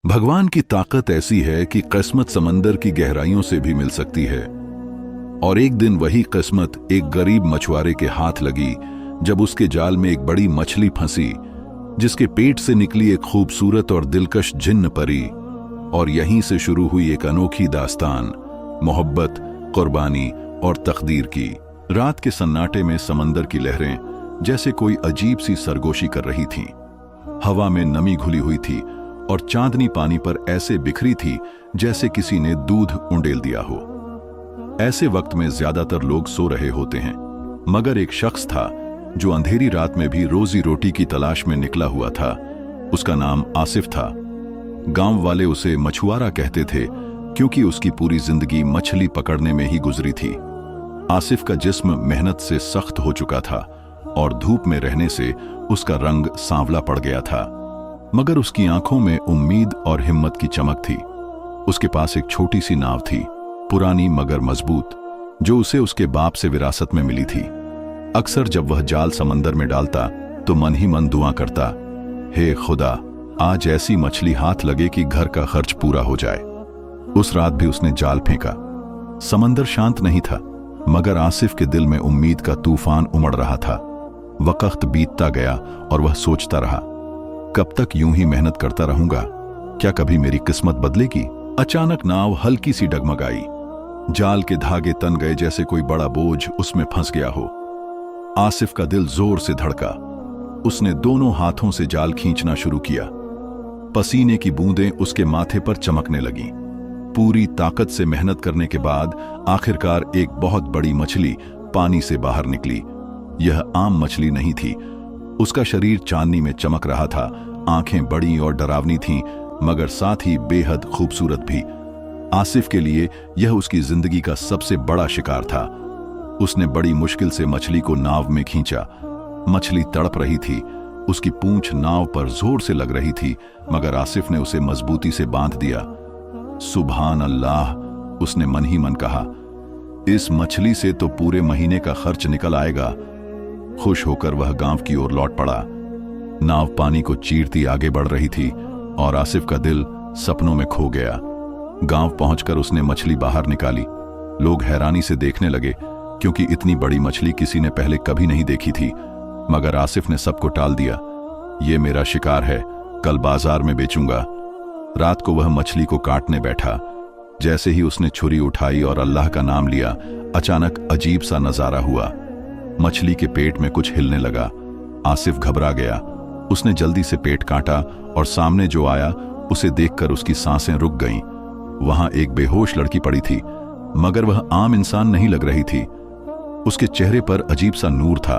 भगवान की ताकत ऐसी है कि किस्मत समंदर की गहराइयों से भी मिल सकती है। और एक दिन वही किस्मत एक गरीब मछुआरे के हाथ लगी जब उसके जाल में एक बड़ी मछली फंसी, जिसके पेट से निकली एक खूबसूरत और दिलकश जिन्न परी। और यहीं से शुरू हुई एक अनोखी दास्तान, मोहब्बत, कुर्बानी और तकदीर की। रात के सन्नाटे में समंदर की लहरें जैसे कोई अजीब सी सरगोशी कर रही थीं। हवा में नमी घुली हुई थी और चांदनी पानी पर ऐसे बिखरी थी जैसे किसी ने दूध उंडेल दिया हो। ऐसे वक्त में ज्यादातर लोग सो रहे होते हैं, मगर एक शख्स था जो अंधेरी रात में भी रोजी रोटी की तलाश में निकला हुआ था। उसका नाम आसिफ था। गांव वाले उसे मछुआरा कहते थे क्योंकि उसकी पूरी जिंदगी मछली पकड़ने में ही गुजरी थी। आसिफ का जिस्म मेहनत से सख्त हो चुका था और धूप में रहने से उसका रंग सांवला पड़ गया था, मगर उसकी आंखों में उम्मीद और हिम्मत की चमक थी। उसके पास एक छोटी सी नाव थी, पुरानी मगर मजबूत, जो उसे उसके बाप से विरासत में मिली थी। अक्सर जब वह जाल समंदर में डालता तो मन ही मन दुआ करता, हे खुदा, आज ऐसी मछली हाथ लगे कि घर का खर्च पूरा हो जाए। उस रात भी उसने जाल फेंका। समंदर शांत नहीं था, मगर आसिफ के दिल में उम्मीद का तूफान उमड़ रहा था। वक्त बीतता गया और वह सोचता रहा, कब तक यूं ही मेहनत करता रहूंगा? क्या कभी मेरी किस्मत बदलेगी? अचानक नाव हल्की सी डगमगाई। जाल के धागे तन गए जैसे कोई बड़ा बोझ उसमें फंस गया हो। आसिफ का दिल जोर से धड़का। उसने दोनों हाथों से जाल खींचना शुरू किया। पसीने की बूंदें उसके माथे पर चमकने लगीं। पूरी ताकत से मेहनत करने के बाद आखिरकार एक बहुत बड़ी मछली पानी से बाहर निकली। यह आम मछली नहीं थी। उसका शरीर चांदनी में चमक रहा था, आंखें बड़ी और डरावनी थीं, मगर साथ ही बेहद खूबसूरत भी। आसिफ के लिए यह उसकी जिंदगी का सबसे बड़ा शिकार था। उसने बड़ी मुश्किल से मछली को नाव में खींचा। मछली तड़प रही थी, उसकी पूंछ नाव पर जोर से लग रही थी, मगर आसिफ ने उसे मजबूती से बांध दिया। सुभान अल्लाह, उसने मन ही मन कहा, इस मछली से तो पूरे महीने का खर्च निकल आएगा। खुश होकर वह गांव की ओर लौट पड़ा। नाव पानी को चीरती आगे बढ़ रही थी और आसिफ का दिल सपनों में खो गया। गांव पहुंचकर उसने मछली बाहर निकाली। लोग हैरानी से देखने लगे क्योंकि इतनी बड़ी मछली किसी ने पहले कभी नहीं देखी थी, मगर आसिफ ने सबको टाल दिया। ये मेरा शिकार है, कल बाजार में बेचूंगा। रात को वह मछली को काटने बैठा। जैसे ही उसने छुरी उठाई और अल्लाह का नाम लिया, अचानक अजीब सा नजारा हुआ। मछली के पेट में कुछ हिलने लगा। आसिफ घबरा गया। उसने जल्दी से पेट काटा और सामने जो आया उसे देखकर उसकी सांसें रुक गईं। वहां एक बेहोश लड़की पड़ी थी, मगर वह आम इंसान नहीं लग रही थी। उसके चेहरे पर अजीब सा नूर था।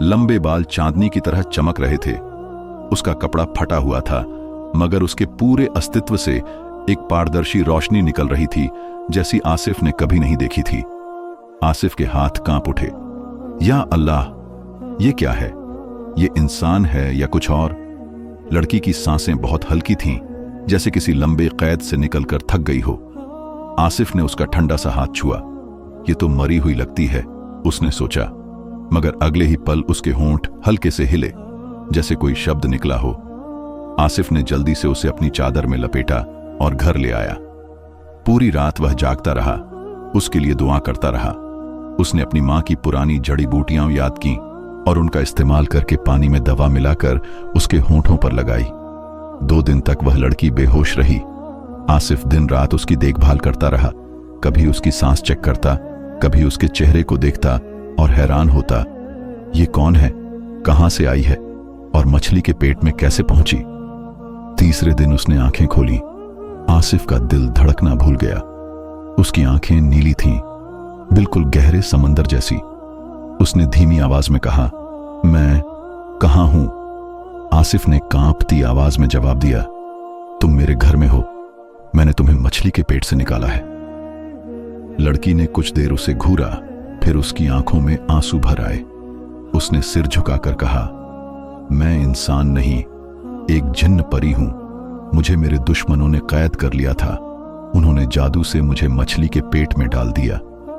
लंबे बाल चांदनी की तरह चमक रहे थे। उसका कपड़ा फटा हुआ था, मगर उसके पूरे अस्तित्व से एक पारदर्शी रोशनी निकल रही थी जैसी आसिफ ने कभी नहीं देखी थी। आसिफ के हाथ कांप उठे। या अल्लाह, ये क्या है? ये इंसान है या कुछ और? लड़की की सांसें बहुत हल्की थीं, जैसे किसी लंबे कैद से निकलकर थक गई हो। आसिफ ने उसका ठंडा सा हाथ छुआ। ये तो मरी हुई लगती है, उसने सोचा, मगर अगले ही पल उसके होंठ हल्के से हिले, जैसे कोई शब्द निकला हो। आसिफ ने जल्दी से उसे अपनी चादर में लपेटा और घर ले आया। पूरी रात वह जागता रहा, उसके लिए दुआ करता रहा। उसने अपनी मां की पुरानी जड़ी बूटियां याद की और उनका इस्तेमाल करके पानी में दवा मिलाकर उसके होंठों पर लगाई। 2 दिन तक वह लड़की बेहोश रही। आसिफ दिन रात उसकी देखभाल करता रहा। कभी उसकी सांस चेक करता, कभी उसके चेहरे को देखता और हैरान होता, ये कौन है, कहां से आई है और मछली के पेट में कैसे पहुंची? तीसरे दिन उसने आंखें खोली। आसिफ का दिल धड़कना भूल गया। उसकी आंखें नीली थीं, बिल्कुल गहरे समंदर जैसी। उसने धीमी आवाज में कहा, मैं कहां हूं? आसिफ ने कांपती आवाज में जवाब दिया, तुम मेरे घर में हो। मैंने तुम्हें मछली के पेट से निकाला है। लड़की ने कुछ देर उसे घूरा, फिर उसकी आंखों में आंसू भर आए। उसने सिर झुकाकर कहा, मैं इंसान नहीं, एक जिन्न परी हूं। मुझे मेरे दुश्मनों ने कैद कर लिया था। उन्होंने जादू से मुझे मछली के पेट में डाल दिया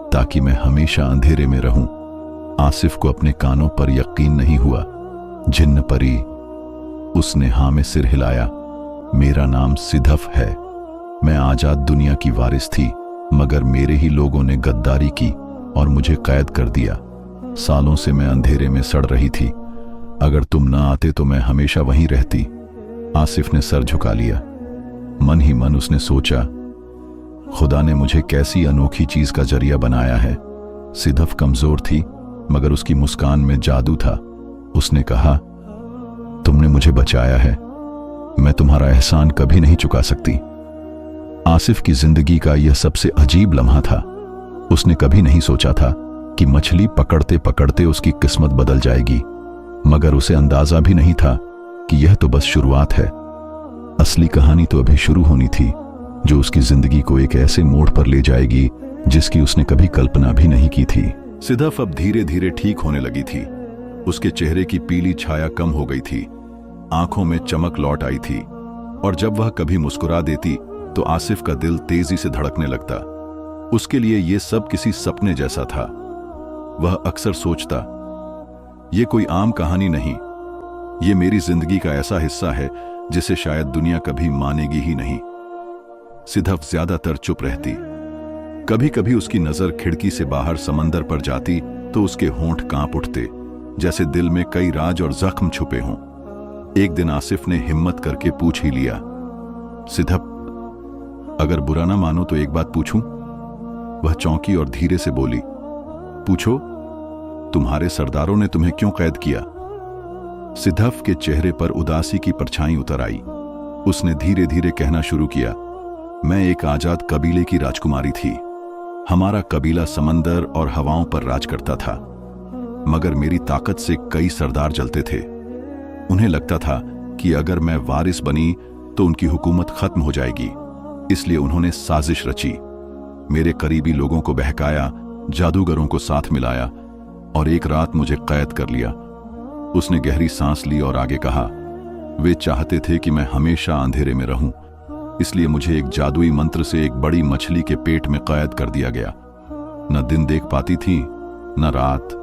ताकि मैं हमेशा अंधेरे में रहूं। आसिफ को अपने कानों पर यकीन नहीं हुआ। जिन्न परी, उसने हाँ में सिर हिलाया। मेरा नाम सिद्धफ है। मैं आजाद दुनिया की वारिस थी, मगर मेरे ही लोगों ने गद्दारी की और मुझे कैद कर दिया। सालों से मैं अंधेरे में सड़ रही थी। अगर तुम ना आते तो मैं हमेशा वहीं रहती। आसिफ ने सर झुका लिया। मन ही मन उसने सोचा, खुदा ने मुझे कैसी अनोखी चीज का जरिया बनाया है। सिद्धफ कमजोर थी, मगर उसकी मुस्कान में जादू था। उसने कहा, तुमने मुझे बचाया है, मैं तुम्हारा एहसान कभी नहीं चुका सकती। आसिफ की जिंदगी का यह सबसे अजीब लम्हा था। उसने कभी नहीं सोचा था कि मछली पकड़ते पकड़ते उसकी किस्मत बदल जाएगी, मगर उसे अंदाजा भी नहीं था कि यह तो बस शुरुआत है। असली कहानी तो अभी शुरू होनी थी, जो उसकी जिंदगी को एक ऐसे मोड़ पर ले जाएगी जिसकी उसने कभी कल्पना भी नहीं की थी। सिद्धफ अब धीरे धीरे ठीक होने लगी थी। उसके चेहरे की पीली छाया कम हो गई थी, आंखों में चमक लौट आई थी, और जब वह कभी मुस्कुरा देती तो आसिफ का दिल तेजी से धड़कने लगता। उसके लिए यह सब किसी सपने जैसा था। वह अक्सर सोचता, यह कोई आम कहानी नहीं, यह मेरी जिंदगी का ऐसा हिस्सा है जिसे शायद दुनिया कभी मानेगी ही नहीं। सिद्धफ ज्यादातर चुप रहती। कभी कभी उसकी नजर खिड़की से बाहर समंदर पर जाती तो उसके होंठ कांप उठते, जैसे दिल में कई राज और जख्म छुपे हों। एक दिन आसिफ ने हिम्मत करके पूछ ही लिया, सिद्धफ, अगर बुरा ना मानो तो एक बात पूछूं? वह चौंकी और धीरे से बोली, पूछो, तुम्हारे सरदारों ने तुम्हें क्यों कैद किया? सिद्धफ के चेहरे पर उदासी की परछाई उतर आई। उसने धीरे धीरे कहना शुरू किया, मैं एक आजाद कबीले की राजकुमारी थी। हमारा कबीला समंदर और हवाओं पर राज करता था, मगर मेरी ताकत से कई सरदार जलते थे। उन्हें लगता था कि अगर मैं वारिस बनी तो उनकी हुकूमत खत्म हो जाएगी, इसलिए उन्होंने साजिश रची। मेरे करीबी लोगों को बहकाया, जादूगरों को साथ मिलाया और एक रात मुझे कैद कर लिया। उसने गहरी सांस ली और आगे कहा, वे चाहते थे कि मैं हमेशा अंधेरे में रहूं, इसलिए मुझे एक जादुई मंत्र से एक बड़ी मछली के पेट में कैद कर दिया गया। न दिन देख पाती थी न रात,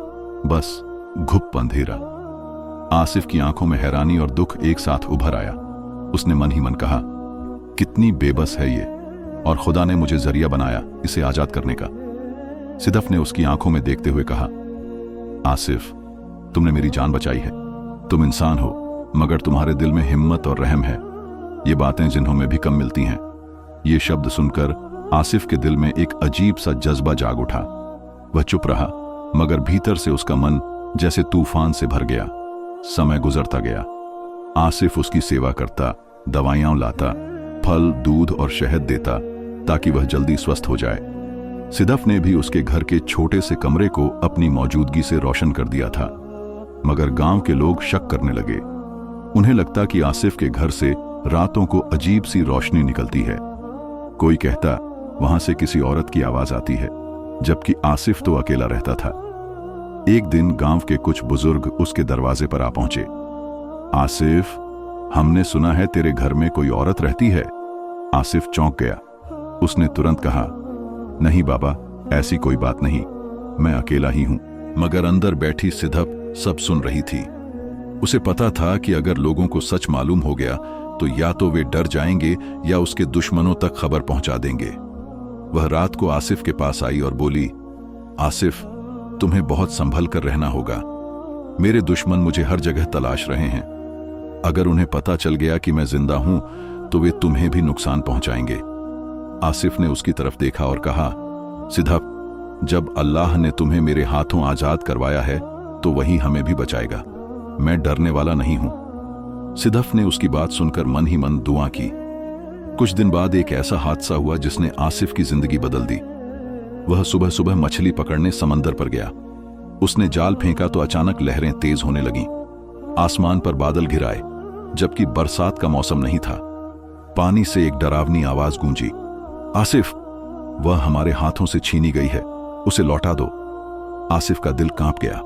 बस घुप अंधेरा। आसिफ की आंखों में हैरानी और दुख एक साथ उभर आया। उसने मन ही मन कहा, कितनी बेबस है ये, और खुदा ने मुझे जरिया बनाया इसे आजाद करने का। सिद्धफ ने उसकी आंखों में देखते हुए कहा, आसिफ, तुमने मेरी जान बचाई है। तुम इंसान हो, मगर तुम्हारे दिल में हिम्मत और रहम है, ये बातें जिन्हों में भी कम मिलती हैं। ये शब्द सुनकर आसिफ के दिल में एक अजीब सा जज्बा जाग उठा। वह चुप रहा, मगर भीतर से उसका मन जैसे तूफान से भर गया। समय गुजरता गया। आसिफ उसकी सेवा करता, दवाइयां लाता, फल, दूध और शहद देता ताकि वह जल्दी स्वस्थ हो जाए। सिद्धफ ने भी उसके घर के छोटे से कमरे को अपनी मौजूदगी से रोशन कर दिया था, मगर गांव के लोग शक करने लगे। उन्हें लगता कि आसिफ के घर से रातों को अजीब सी रोशनी निकलती है। कोई कहता वहां से किसी औरत की आवाज आती है, जबकि आसिफ तो अकेला रहता था। एक दिन गांव के कुछ बुजुर्ग उसके दरवाजे पर आ पहुंचे। आसिफ, हमने सुना है तेरे घर में कोई औरत रहती है। आसिफ चौंक गया। उसने तुरंत कहा, नहीं बाबा, ऐसी कोई बात नहीं, मैं अकेला ही हूं। मगर अंदर बैठी सिद्धफ सब सुन रही थी। उसे पता था कि अगर लोगों को सच मालूम हो गया तो या तो वे डर जाएंगे या उसके दुश्मनों तक खबर पहुंचा देंगे। वह रात को आसिफ के पास आई और बोली, आसिफ, तुम्हें बहुत संभल कर रहना होगा। मेरे दुश्मन मुझे हर जगह तलाश रहे हैं। अगर उन्हें पता चल गया कि मैं जिंदा हूं तो वे तुम्हें भी नुकसान पहुंचाएंगे। आसिफ ने उसकी तरफ देखा और कहा, सिद्धफ, जब अल्लाह ने तुम्हें मेरे हाथों आजाद करवाया है तो वही हमें भी बचाएगा। मैं डरने वाला नहीं हूं। सिद्धफ ने उसकी बात सुनकर मन ही मन दुआ की। कुछ दिन बाद एक ऐसा हादसा हुआ जिसने आसिफ की जिंदगी बदल दी। वह सुबह सुबह मछली पकड़ने समंदर पर गया। उसने जाल फेंका तो अचानक लहरें तेज होने लगीं। आसमान पर बादल घिर आए, जबकि बरसात का मौसम नहीं था। पानी से एक डरावनी आवाज गूंजी, आसिफ, वह हमारे हाथों से छीनी गई है, उसे लौटा दो। आसिफ का दिल कांप गया।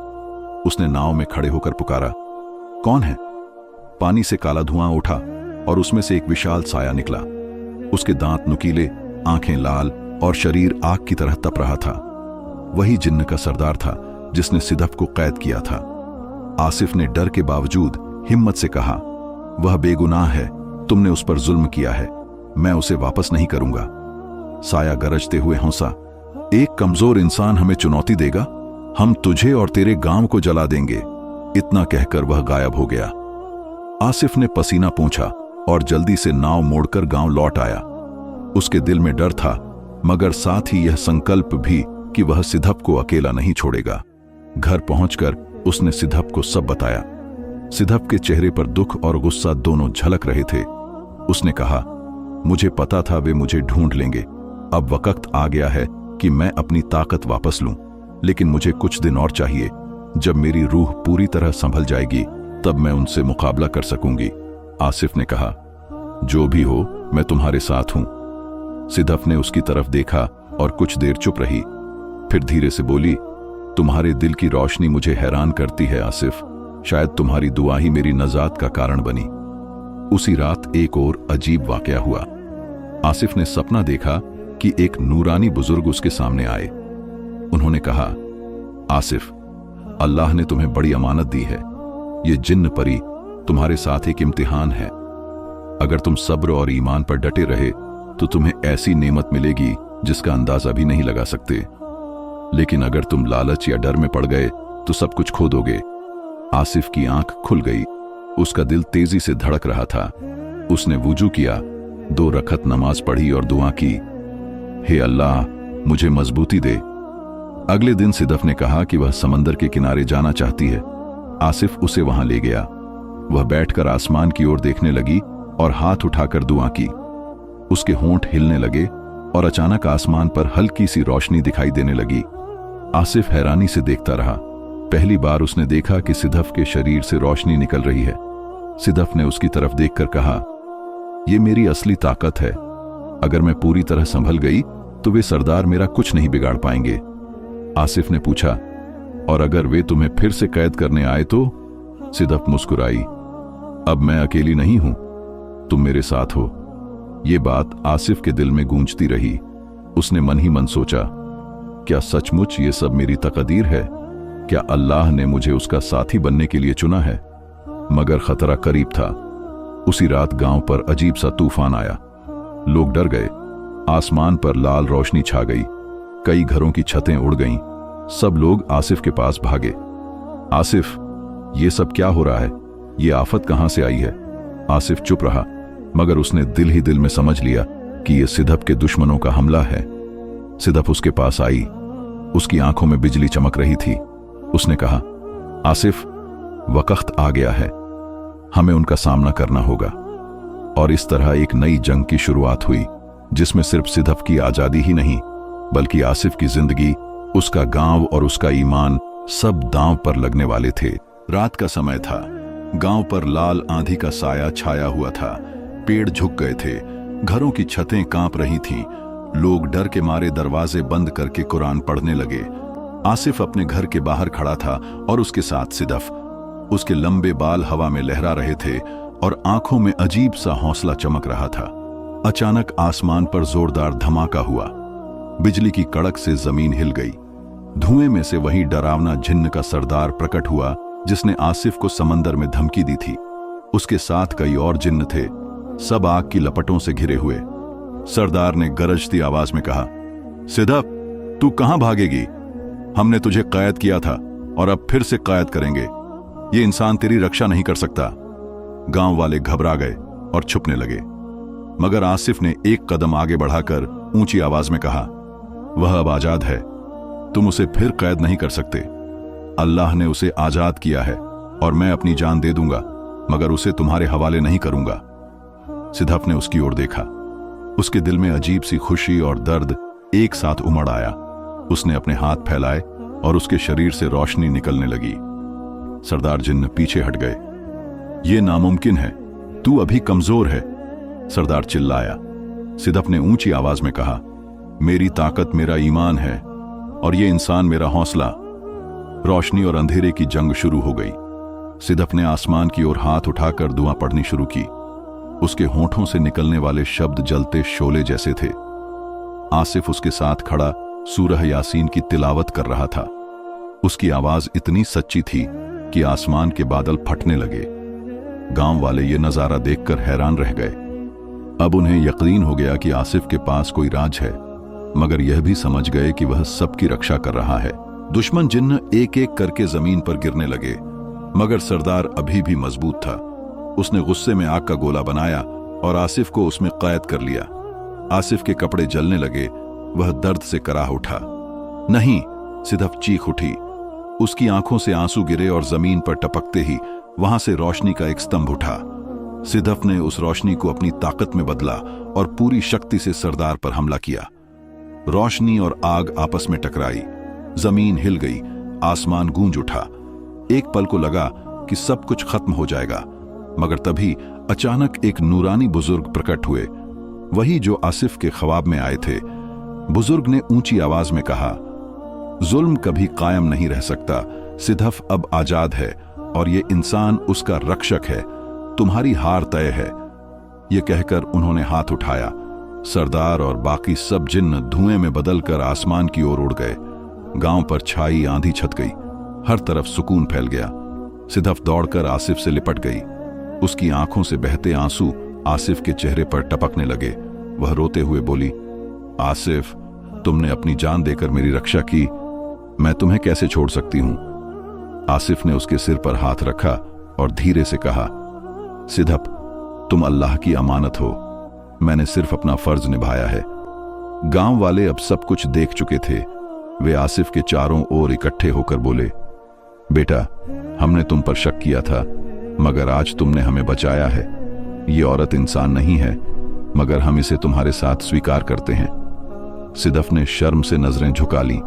उसने नाव में खड़े होकर पुकारा, कौन है? पानी से काला धुआं उठा और उसमें से एक विशाल साया निकला। उसके दांत नुकीले, आंखें लाल और शरीर आग की तरह तप रहा था। वही जिन्न का सरदार था जिसने सिद्धफ को कैद किया था। आसिफ ने डर के बावजूद हिम्मत से कहा, वह बेगुनाह है, तुमने उस पर जुल्म किया है, मैं उसे वापस नहीं करूंगा। साया गरजते हुए हंसा, एक कमजोर इंसान हमें चुनौती देगा? हम तुझे और तेरे गांव को जला देंगे। इतना कहकर वह गायब हो गया। आसिफ ने पसीना पोंछा और जल्दी से नाव मोड़कर गांव लौट आया। उसके दिल में डर था, मगर साथ ही यह संकल्प भी कि वह सिधप को अकेला नहीं छोड़ेगा। घर पहुंचकर उसने सिधप को सब बताया। सिधप के चेहरे पर दुख और गुस्सा दोनों झलक रहे थे। उसने कहा, मुझे पता था वे मुझे ढूंढ लेंगे। अब वक्त आ गया है कि मैं अपनी ताकत वापस लूं, लेकिन मुझे कुछ दिन और चाहिए। जब मेरी रूह पूरी तरह संभल जाएगी तब मैं उनसे मुकाबला कर सकूंगी। आसिफ ने कहा, जो भी हो मैं तुम्हारे साथ हूं। सिधप ने उसकी तरफ देखा और कुछ देर चुप रही, फिर धीरे से बोली, तुम्हारे दिल की रोशनी मुझे हैरान करती है आसिफ। शायद तुम्हारी दुआ ही मेरी नजात का कारण बनी। उसी रात एक और अजीब वाकया हुआ। आसिफ ने सपना देखा कि एक नूरानी बुजुर्ग उसके सामने आए। उन्होंने कहा, आसिफ, अल्लाह ने तुम्हें बड़ी अमानत दी है। ये जिन्न परी तुम्हारे साथ एक इम्तिहान है। अगर तुम सब्र और ईमान पर डटे रहे तो तुम्हें ऐसी नेमत मिलेगी जिसका अंदाजा भी नहीं लगा सकते। लेकिन अगर तुम लालच या डर में पड़ गए तो सब कुछ खो दोगे। आसिफ की आंख खुल गई। उसका दिल तेजी से धड़क रहा था। उसने वुजू किया, 2 रकअत नमाज पढ़ी और दुआ की, हे अल्लाह, मुझे मजबूती दे। अगले दिन सिधप ने कहा कि वह समंदर के किनारे जाना चाहती है। आसिफ उसे वहां ले गया। वह बैठकर आसमान की ओर देखने लगी और हाथ उठाकर दुआ की। उसके होंठ हिलने लगे और अचानक आसमान पर हल्की सी रोशनी दिखाई देने लगी। आसिफ हैरानी से देखता रहा। पहली बार उसने देखा कि सिधप के शरीर से रोशनी निकल रही है। सिधप ने उसकी तरफ देखकर कहा, यह मेरी असली ताकत है। अगर मैं पूरी तरह संभल गई तो वे सरदार मेरा कुछ नहीं बिगाड़ पाएंगे। आसिफ ने पूछा, और अगर वे तुम्हें फिर से कैद करने आए तो? सिधप मुस्कुराई, अब मैं अकेली नहीं हूं, तुम मेरे साथ हो। ये बात आसिफ के दिल में गूंजती रही। उसने मन ही मन सोचा, क्या सचमुच ये सब मेरी तकदीर है? क्या अल्लाह ने मुझे उसका साथी बनने के लिए चुना है? मगर खतरा करीब था। उसी रात गांव पर अजीब सा तूफान आया। लोग डर गए। आसमान पर लाल रोशनी छा गई। कई घरों की छतें उड़ गईं। सब लोग आसिफ के पास भागे। आसिफ, ये सब क्या हो रहा है? ये आफत कहां से आई है? आसिफ चुप रहा, मगर उसने दिल ही दिल में समझ लिया कि ये सिधप के दुश्मनों का हमला है। सिधप उसके पास आई। उसकी आंखों में बिजली चमक रही थी। उसने कहा, आसिफ, वक्त आ गया है, हमें उनका सामना करना होगा। और इस तरह एक नई जंग की शुरुआत हुई, जिसमें सिर्फ सिधप की आजादी ही नहीं, बल्कि आसिफ की जिंदगी, उसका गांव और उसका ईमान सब दांव पर लगने वाले थे। रात का समय था। गांव पर लाल आंधी का साया छाया हुआ था। पेड़ झुक गए थे। घरों की छतें कांप रही थीं। लोग डर के मारे दरवाजे बंद करके कुरान पढ़ने लगे। आसिफ अपने घर के बाहर खड़ा था और उसके साथ सिधप। उसके लंबे बाल हवा में लहरा रहे थे और आंखों में अजीब सा हौसला चमक रहा था। अचानक आसमान पर जोरदार धमाका हुआ। बिजली की कड़क से जमीन हिल गई। धुएं में से वही डरावना जिन्न का सरदार प्रकट हुआ जिसने आसिफ को समंदर में धमकी दी थी। उसके साथ कई और जिन्न थे, सब आग की लपटों से घिरे हुए। सरदार ने गरजती आवाज में कहा, सिधप, तू कहां भागेगी? हमने तुझे कैद किया था और अब फिर से कैद करेंगे। ये इंसान तेरी रक्षा नहीं कर सकता। गांव वाले घबरा गए और छुपने लगे, मगर आसिफ ने एक कदम आगे बढ़ाकर ऊंची आवाज में कहा, वह अब आजाद है, तुम उसे फिर कैद नहीं कर सकते। अल्लाह ने उसे आजाद किया है और मैं अपनी जान दे दूंगा, मगर उसे तुम्हारे हवाले नहीं करूंगा। सिधप ने उसकी ओर देखा। उसके दिल में अजीब सी खुशी और दर्द एक साथ उमड़ आया। उसने अपने हाथ फैलाए और उसके शरीर से रोशनी निकलने लगी। सरदार जिन्न पीछे हट गए। ये नामुमकिन है, तू अभी कमजोर है, सरदार चिल्लाया। सिधप ने ऊंची आवाज में कहा, मेरी ताकत मेरा ईमान है और ये इंसान मेरा हौसला। रोशनी और अंधेरे की जंग शुरू हो गई। सिधप ने आसमान की ओर हाथ उठाकर दुआ पढ़नी शुरू की। उसके होंठों से निकलने वाले शब्द जलते शोले जैसे थे। आसिफ उसके साथ खड़ा सूरह यासीन की तिलावत कर रहा था। उसकी आवाज इतनी सच्ची थी कि आसमान के बादल फटने लगे। गांव वाले ये नजारा देखकर हैरान रह गए। अब उन्हें यकीन हो गया कि आसिफ के पास कोई राज है, मगर यह भी समझ गए कि वह सबकी रक्षा कर रहा है। दुश्मन जिन्न एक एक करके जमीन पर गिरने लगे, मगर सरदार अभी भी मजबूत था। उसने गुस्से में आग का गोला बनाया और आसिफ को उसमें कैद कर लिया। आसिफ के कपड़े जलने लगे, वह दर्द से कराह उठा। नहीं, सिदफ चीख उठी। उसकी आंखों से आंसू गिरे और जमीन पर टपकते ही वहां से रोशनी का एक स्तंभ उठा। सिदफ ने उस रोशनी को अपनी ताकत में बदला और पूरी शक्ति से सरदार पर हमला किया। रोशनी और आग आपस में टकराई, जमीन हिल गई, आसमान गूंज उठा। एक पल को लगा कि सब कुछ खत्म हो जाएगा, मगर तभी अचानक एक नूरानी बुजुर्ग प्रकट हुए, वही जो आसिफ के ख्वाब में आए थे। बुजुर्ग ने ऊंची आवाज में कहा, जुल्म कभी कायम नहीं रह सकता। सिदफ अब आजाद है और ये इंसान उसका रक्षक है। तुम्हारी हार तय है। ये कहकर उन्होंने हाथ उठाया। सरदार और बाकी सब जिन्न धुएं में बदलकर आसमान की ओर उड़ गए। गांव पर छाई आंधी छत गई, हर तरफ सुकून फैल गया। सिदफ दौड़कर आसिफ से लिपट गई। उसकी आंखों से बहते आंसू आसिफ के चेहरे पर टपकने लगे। वह रोते हुए बोली, आसिफ, तुमने अपनी जान देकर मेरी रक्षा की, मैं तुम्हें कैसे छोड़ सकती हूं। आसिफ ने उसके सिर पर हाथ रखा और धीरे से कहा, सिदफ, तुम अल्लाह की अमानत हो। मैंने सिर्फ अपना फर्ज निभाया है। गांव वाले अब सब कुछ देख चुके थे। वे आसिफ के चारों ओर इकट्ठे होकर बोले, बेटा, हमने तुम पर शक किया था, मगर आज तुमने हमें बचाया है। ये औरत इंसान नहीं है, मगर हम इसे तुम्हारे साथ स्वीकार करते हैं। सिदफ ने शर्म से नजरें झुका ली।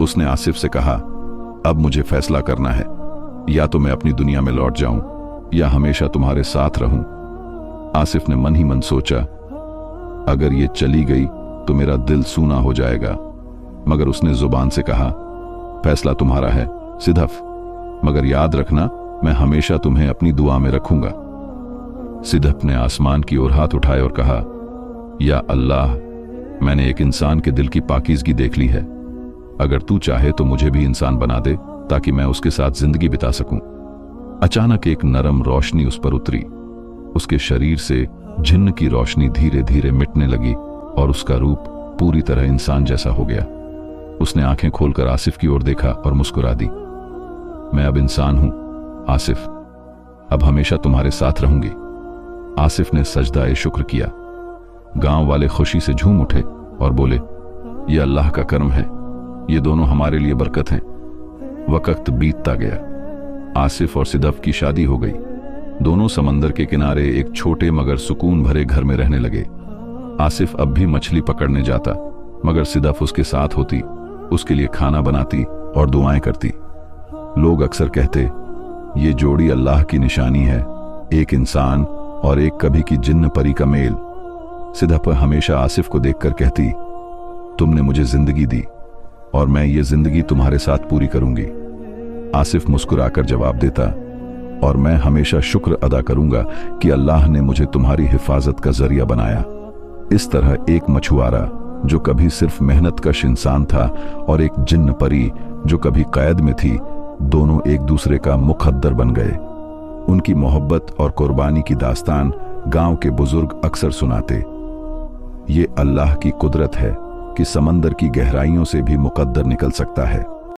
उसने आसिफ से कहा, अब मुझे फैसला करना है, या तो मैं अपनी दुनिया में लौट जाऊं या हमेशा तुम्हारे साथ रहूं। आसिफ ने मन ही मन सोचा, अगर ये चली गई तो मेरा दिल सूना हो जाएगा, मगर उसने जुबान से कहा, फैसला तुम्हारा है सिदफ, मगर याद रखना, मैं हमेशा तुम्हें अपनी दुआ में रखूंगा। सिदफ ने आसमान की ओर हाथ उठाए और कहा, या अल्लाह, मैंने एक इंसान के दिल की पाकीज़गी देख ली है। अगर तू चाहे तो मुझे भी इंसान बना दे, ताकि मैं उसके साथ जिंदगी बिता सकूं। अचानक एक नरम रोशनी उस पर उतरी। उसके शरीर से जिन्न की रोशनी धीरे धीरे मिटने लगी और उसका रूप पूरी तरह इंसान जैसा हो गया। उसने आंखें खोलकर आसिफ की ओर देखा और मुस्कुरा दी। मैं अब इंसान हूं आसिफ, अब हमेशा तुम्हारे साथ रहूंगी। आसिफ ने सजदाए शुक्र किया। गांव वाले खुशी से झूम उठे और बोले, यह अल्लाह का कर्म है, ये दोनों हमारे लिए बरकत हैं। वक्त बीतता गया। आसिफ और सिदफ की शादी हो गई। दोनों समंदर के किनारे एक छोटे मगर सुकून भरे घर में रहने लगे। आसिफ अब भी मछली पकड़ने जाता, मगर सिदफ उसके साथ होती, उसके लिए खाना बनाती और दुआएं करती। लोग अक्सर कहते, ये जोड़ी अल्लाह की निशानी है, एक इंसान और एक कभी की जिन्न परी का मेल। सिदफ हमेशा आसिफ को देखकर कहती, तुमने मुझे जिंदगी दी और मैं ये जिंदगी तुम्हारे साथ पूरी करूंगी। आसिफ मुस्कुराकर जवाब देता, और मैं हमेशा शुक्र अदा करूंगा कि अल्लाह ने मुझे तुम्हारी हिफाजत का जरिया बनाया। इस तरह एक मछुआरा जो कभी सिर्फ मेहनतकश इंसान था और एक जिन्न परी जो कभी कैद में थी, दोनों एक दूसरे का मुकद्दर बन गए। उनकी मोहब्बत और कुर्बानी की दास्तान गांव के बुजुर्ग अक्सर सुनाते। ये अल्लाह की कुदरत है कि समंदर की गहराइयों से भी मुकद्दर निकल सकता है।